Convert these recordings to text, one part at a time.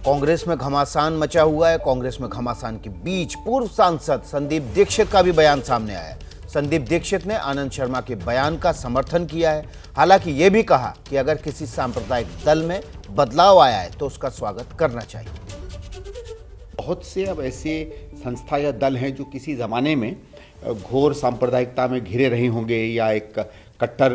कांग्रेस में घमासान मचा हुआ है। कांग्रेस में घमासान के बीच पूर्व सांसद संदीप दीक्षित का भी बयान सामने आया है। संदीप दीक्षित ने आनंद शर्मा के बयान का समर्थन किया है। हालांकि ये भी कहा कि अगर किसी सांप्रदायिक दल में बदलाव आया है तो उसका स्वागत करना चाहिए। बहुत से अब ऐसे संस्था या दल हैं जो किसी ज़माने में घोर सांप्रदायिकता में घिरे रहे होंगे या एक कट्टर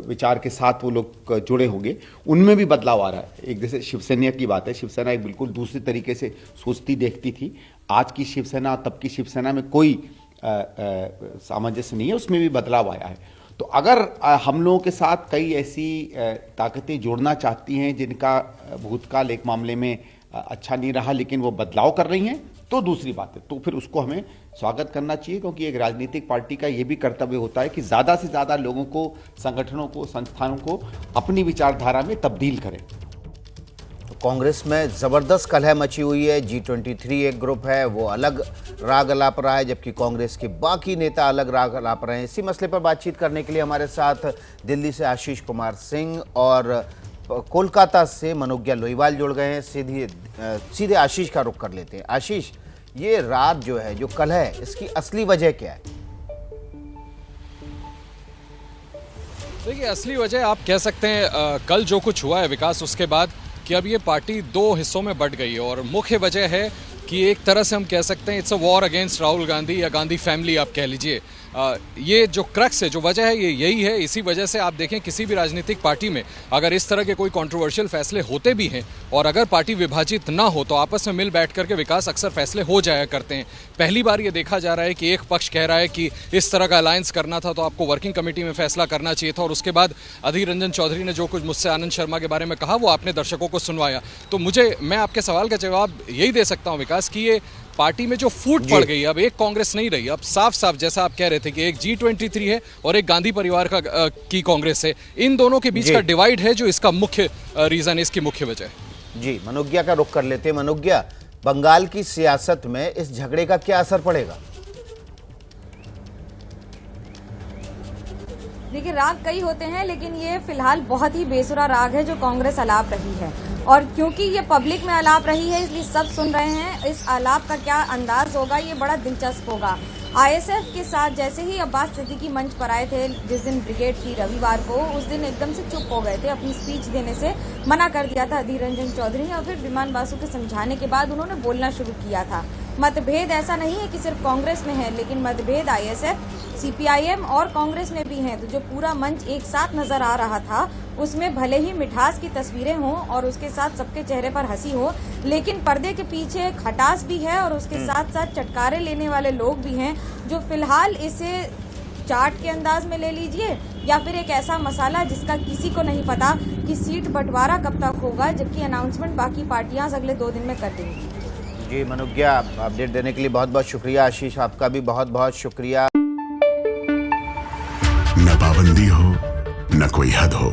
विचार के साथ वो लोग जुड़े होंगे, उनमें भी बदलाव आ रहा है। एक जैसे शिवसेना की बात है, शिवसेना एक बिल्कुल दूसरी तरीके से सोचती देखती थी। आज की शिवसेना तब की शिवसेना में कोई सामंजस्य नहीं है, उसमें भी बदलाव आया है। तो अगर हम लोगों के साथ कई ऐसी ताकतें जोड़ना चाहती हैं जिनका भूतकाल एक मामले में अच्छा नहीं रहा लेकिन वो बदलाव कर रही हैं, तो दूसरी बात है, तो फिर उसको हमें स्वागत करना चाहिए। क्योंकि एक राजनीतिक पार्टी का ये भी कर्तव्य होता है कि ज़्यादा से ज़्यादा लोगों को, संगठनों को, संस्थानों को अपनी विचारधारा में तब्दील करें। तो कांग्रेस में ज़बरदस्त कलह मची हुई है। G23 एक ग्रुप है, वो अलग राग अलाप रहा है, जबकि कांग्रेस के बाकी नेता अलग राग अलाप रहे हैं। इसी मसले पर बातचीत करने के लिए हमारे साथ दिल्ली से आशीष कुमार सिंह और कोलकाता से मनोज्ञा लोईवाल जुड़ गए हैं। सीधे आशीष का रुख कर लेते हैं। आशीष, ये रात जो है, जो कलह है, इसकी असली वजह क्या है? देखिए, असली वजह आप कह सकते हैं कल जो कुछ हुआ है विकास, उसके बाद कि अब ये पार्टी दो हिस्सों में बंट गई है। और मुख्य वजह है कि एक तरह से हम कह सकते हैं it's a war against Rahul Gandhi या गांधी फैमिली आप कह लीजिए। ये जो क्रक्स है, जो वजह है, ये यही है। इसी वजह से आप देखें किसी भी राजनीतिक पार्टी में अगर इस तरह के कोई कंट्रोवर्शियल फैसले होते भी हैं और अगर पार्टी विभाजित ना हो तो आपस में मिल बैठ करके विकास अक्सर फैसले हो जाया करते हैं। पहली बार ये देखा जा रहा है कि एक पक्ष कह रहा है कि इस तरह का अलायंस करना था तो आपको वर्किंग कमेटी में फैसला करना चाहिए था, और उसके बाद अधीर रंजन चौधरी ने जो कुछ मुझसे आनंद शर्मा के बारे में कहा वो आपने दर्शकों को सुनवाया। तो मैं आपके सवाल का जवाब यही दे सकता हूँ विकास कि ये पार्टी में जो फूट पड़ गई, अब एक कांग्रेस नहीं रही। अब साफ साफ जैसा आप कह रहे थे कि एक G23 है और एक गांधी परिवार की कांग्रेस है, इन दोनों के बीच का डिवाइड है जो इसका मुख्य रीजन है, इसकी मुख्य वजह है। जी, मनोज्ञा का रुख कर लेते हैं। मनोज्ञा, बंगाल की सियासत में इस झगड़े का क्या असर पड़ेगा? देखिए, राग कई होते हैं लेकिन ये फिलहाल बहुत ही बेसुरा राग है जो कांग्रेस अलाप रही है। और क्योंकि ये पब्लिक में अलाप रही है इसलिए सब सुन रहे हैं। इस अलाप का क्या अंदाज होगा ये बड़ा दिलचस्प होगा। ISF के साथ जैसे ही अब्बास सिद्दीकी मंच पर आए थे जिस दिन ब्रिगेड थी रविवार को, उस दिन एकदम से चुप हो गए थे। अपनी स्पीच देने से मना कर दिया था अधीर रंजन चौधरी ने, और फिर विमान बासु के समझाने के बाद उन्होंने बोलना शुरू किया था। मतभेद ऐसा नहीं है कि सिर्फ कांग्रेस में है, लेकिन मतभेद ISF, CPIM और कांग्रेस में भी हैं। तो जो पूरा मंच एक साथ नजर आ रहा था उसमें भले ही मिठास की तस्वीरें हों और उसके साथ सबके चेहरे पर हंसी हो, लेकिन पर्दे के पीछे खटास भी है और उसके साथ साथ चटकारे लेने वाले लोग भी हैं जो फिलहाल इसे चाट के अंदाज में ले लीजिए या फिर एक ऐसा मसाला जिसका किसी को नहीं पता कि सीट बंटवारा कब तक होगा, जबकि अनाउंसमेंट बाकी पार्टियां अगले 2 दिन में कर देंगी। जी मनोज्ञा, अपडेट देने के लिए बहुत बहुत शुक्रिया। आशीष, आपका भी बहुत बहुत शुक्रिया। न पाबंदी हो न कोई हद हो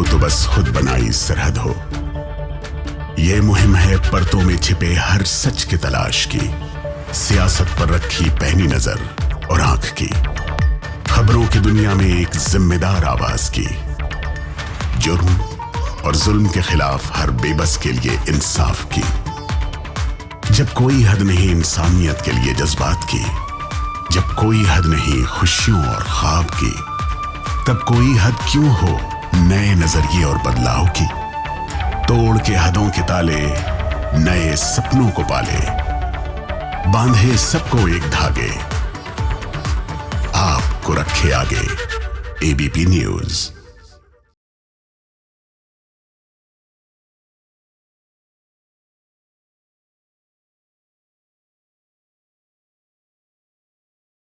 तो बस खुद बनाई सरहद हो। ये मुहिम है परतों में छिपे हर सच की तलाश की, सियासत पर रखी पैनी नजर और आंख की, खबरों की दुनिया में एक जिम्मेदार आवाज की, जुर्म और जुल्म के खिलाफ हर बेबस के लिए इंसाफ की। जब कोई हद नहीं इंसानियत के लिए जज्बात की, जब कोई हद नहीं खुशियों और ख्वाब की, तब कोई हद क्यों हो नए नजरिए और बदलाव की। तोड़ के हदों के ताले नए सपनों को पाले, बांधे सबको एक धागे, आपको रखे आगे। ABP news.